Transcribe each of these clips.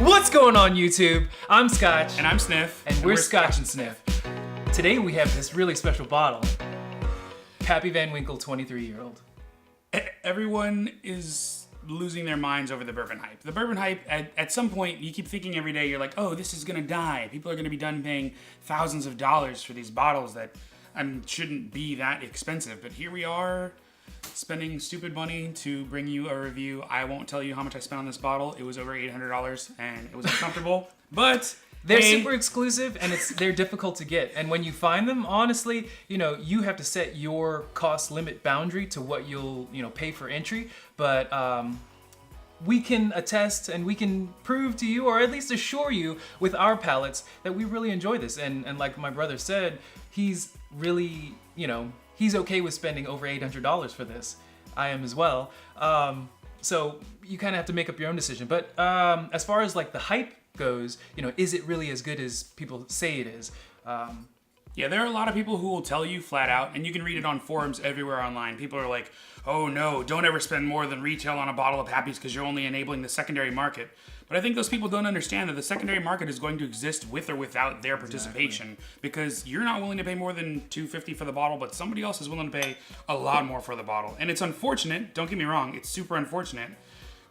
What's going on, YouTube? I'm Scotch. And I'm Sniff. And we're ScotchNSniff. Today we have this really special bottle. Pappy Van Winkle, 23-year-old. Everyone is losing their minds over the bourbon hype. The bourbon hype, at some point, you keep thinking every day, you're like, oh, this is gonna die. People are gonna be done paying thousands of dollars for these bottles that shouldn't be that expensive. But here we are, spending stupid money to bring you a review. I won't tell you how much I spent on this bottle. It was over $800 and it was uncomfortable, but they're super exclusive and they're difficult to get. And when you find them, honestly, you have to set your cost limit boundary to what you'll, pay for entry. But we can attest and we can prove to you, or at least assure you with our palates, that we really enjoy this. And like my brother said, he's really, he's okay with spending over $800 for this. I am as well. So you kind of have to make up your own decision. But as far as like the hype goes, is it really as good as people say it is? Yeah, there are a lot of people who will tell you flat out, and you can read it on forums everywhere online. People are like, oh no, don't ever spend more than retail on a bottle of Pappy's because you're only enabling the secondary market. But I think those people don't understand that the secondary market is going to exist with or without their participation, because you're not willing to pay more than $2.50 for the bottle, but somebody else is willing to pay a lot more for the bottle. And it's unfortunate, don't get me wrong, it's super unfortunate.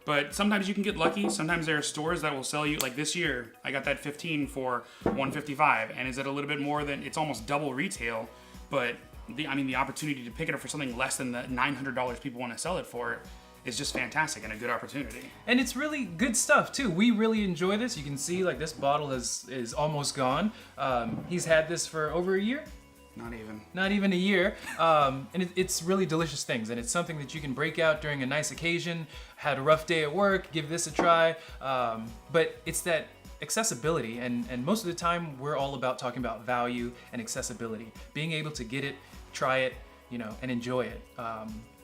But sometimes you can get lucky. Sometimes there are stores that will sell you, like this year, I got that 15 for $155, and is it a little bit more than, it's almost double retail, but the opportunity to pick it up for something less than the $900 people want to sell it for is just fantastic and a good opportunity. And it's really good stuff too. We really enjoy this. You can see like this bottle is almost gone. He's had this for over a year. Not even a year. And it's really delicious things, and it's something that you can break out during a nice occasion, had a rough day at work, give this a try. But it's that accessibility, and most of the time we're all about talking about value and accessibility. Being able to get it, try it, and enjoy it.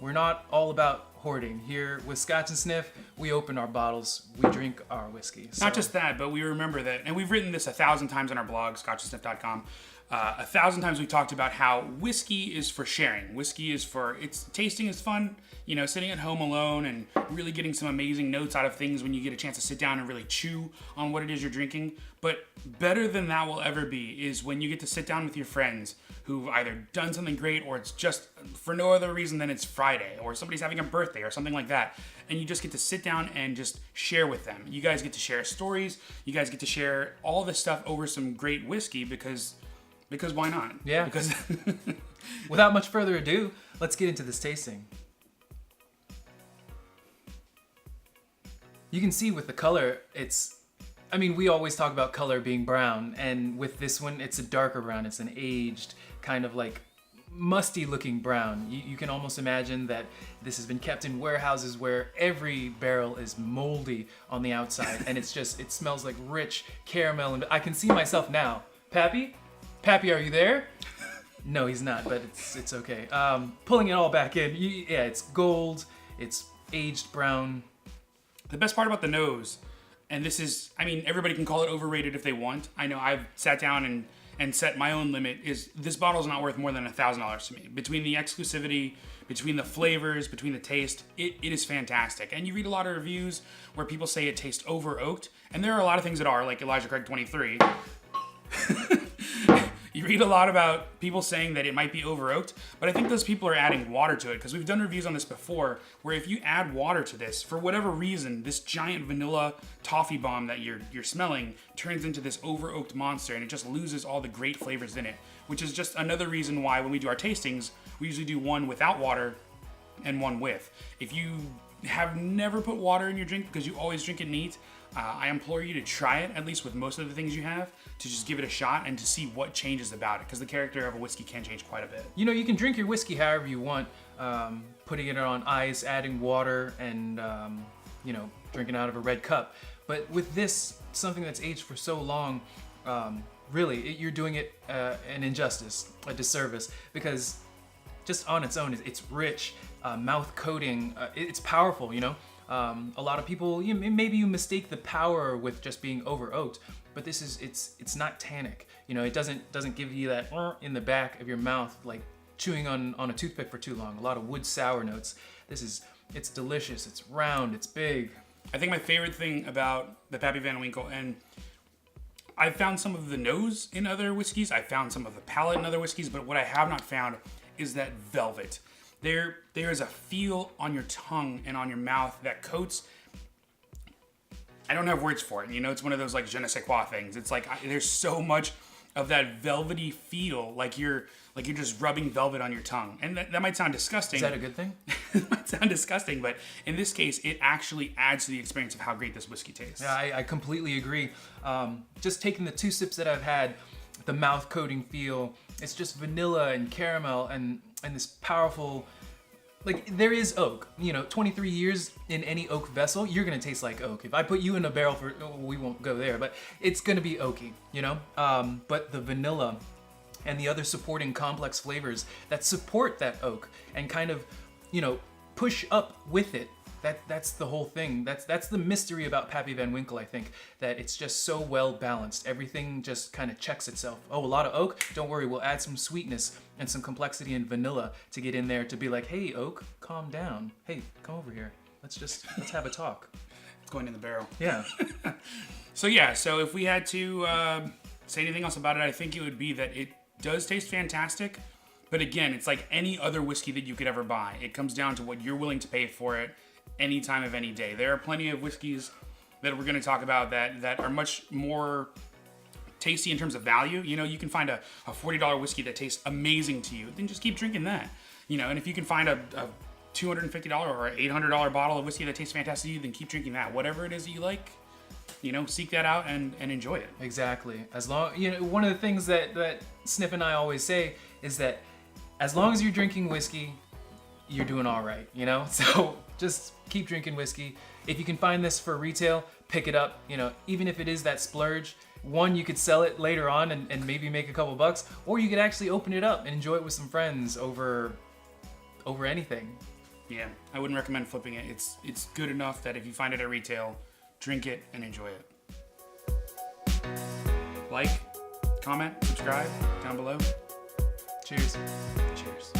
We're not all about hoarding. Here with ScotchNSniff, we open our bottles, we drink our whiskey. Not just that, but we remember that, and we've written this 1,000 times on our blog, ScotchNSniff.com. 1,000 times we talked about how whiskey is for sharing. Whiskey is for, tasting is fun, sitting at home alone and really getting some amazing notes out of things when you get a chance to sit down and really chew on what it is you're drinking. But better than that will ever be is when you get to sit down with your friends who've either done something great, or it's just for no other reason than it's Friday, or somebody's having a birthday or something like that. And you just get to sit down and just share with them. You guys get to share stories. You guys get to share all this stuff over some great whiskey because why not? Yeah. Because without much further ado, let's get into this tasting. You can see with the color, we always talk about color being brown, and with this one, it's a darker brown. It's an aged, kind of like musty looking brown. You can almost imagine that this has been kept in warehouses where every barrel is moldy on the outside, and it smells like rich caramel, and I can see myself now. Pappy, are you there? No, he's not, but it's okay. Pulling it all back in, yeah, it's gold, it's aged brown. The best part about the nose, and this is, everybody can call it overrated if they want. I know I've sat down and set my own limit, is this bottle's not worth more than $1,000 to me. Between the exclusivity, between the flavors, between the taste, it is fantastic. And you read a lot of reviews where people say it tastes over oaked, and there are a lot of things that are, like Elijah Craig 23. You read a lot about people saying that it might be over oaked, but I think those people are adding water to it, because we've done reviews on this before, where if you add water to this, for whatever reason, this giant vanilla toffee bomb that you're smelling turns into this over oaked monster, and it just loses all the great flavors in it, which is just another reason why when we do our tastings, we usually do one without water and one with. If you have never put water in your drink because you always drink it neat, I implore you to try it, at least with most of the things you have, to just give it a shot and to see what changes about it, because the character of a whiskey can change quite a bit. You can drink your whiskey however you want, putting it on ice, adding water, and drinking out of a red cup. But with this, something that's aged for so long, really, you're doing it an injustice, a disservice, because just on its own, it's rich, mouth coating, it's powerful, A lot of people, maybe you mistake the power with just being over oaked, but this is, it's not tannic. It doesn't give you that in the back of your mouth, like chewing on a toothpick for too long. A lot of wood sour notes. It's delicious, it's round, it's big. I think my favorite thing about the Pappy Van Winkle, and I've found some of the nose in other whiskeys, I found some of the palate in other whiskeys, but what I have not found is that velvet. There is a feel on your tongue and on your mouth that coats. I don't have words for it. You know, it's one of those like je ne sais quoi things. It's like there's so much of that velvety feel, like you're just rubbing velvet on your tongue. And that might sound disgusting. Is that a good thing? It might sound disgusting, but in this case, it actually adds to the experience of how great this whiskey tastes. Yeah, I completely agree. Just taking the 2 sips that I've had, the mouth coating feel, it's just vanilla and caramel and this powerful, like there is oak. You know, 23 years in any oak vessel, you're gonna taste like oak. If I put you in a barrel for, we won't go there, but it's gonna be oaky, you know? But the vanilla and the other supporting complex flavors that support that oak and kind of, you know, push up with it. That's the whole thing. That's the mystery about Pappy Van Winkle, I think, that it's just so well balanced. Everything just kind of checks itself. Oh, a lot of oak? Don't worry, we'll add some sweetness and some complexity and vanilla to get in there to be like, hey, oak, calm down. Hey, come over here. Let's have a talk. It's going in the barrel. Yeah. So if we had to say anything else about it, I think it would be that it does taste fantastic. But again, it's like any other whiskey that you could ever buy. It comes down to what you're willing to pay for it any time of any day. There are plenty of whiskeys that we're going to talk about that are much more tasty in terms of value. You know, you can find a $40 whiskey that tastes amazing to you, then just keep drinking that. You know, and if you can find a $250 or $800 bottle of whiskey that tastes fantastic to you, then keep drinking that. Whatever it is that you like, you know, seek that out and enjoy it. Exactly. As long, you know, one of the things that Sniff and I always say is that as long as you're drinking whiskey, you're doing all right, you know? So just keep drinking whiskey. If you can find this for retail, pick it up. You know, even if it is that splurge, one, you could sell it later on and maybe make a couple bucks, or you could actually open it up and enjoy it with some friends over anything. Yeah, I wouldn't recommend flipping it. It's good enough that if you find it at retail, drink it and enjoy it. Like, comment, subscribe down below. Cheers. Cheers.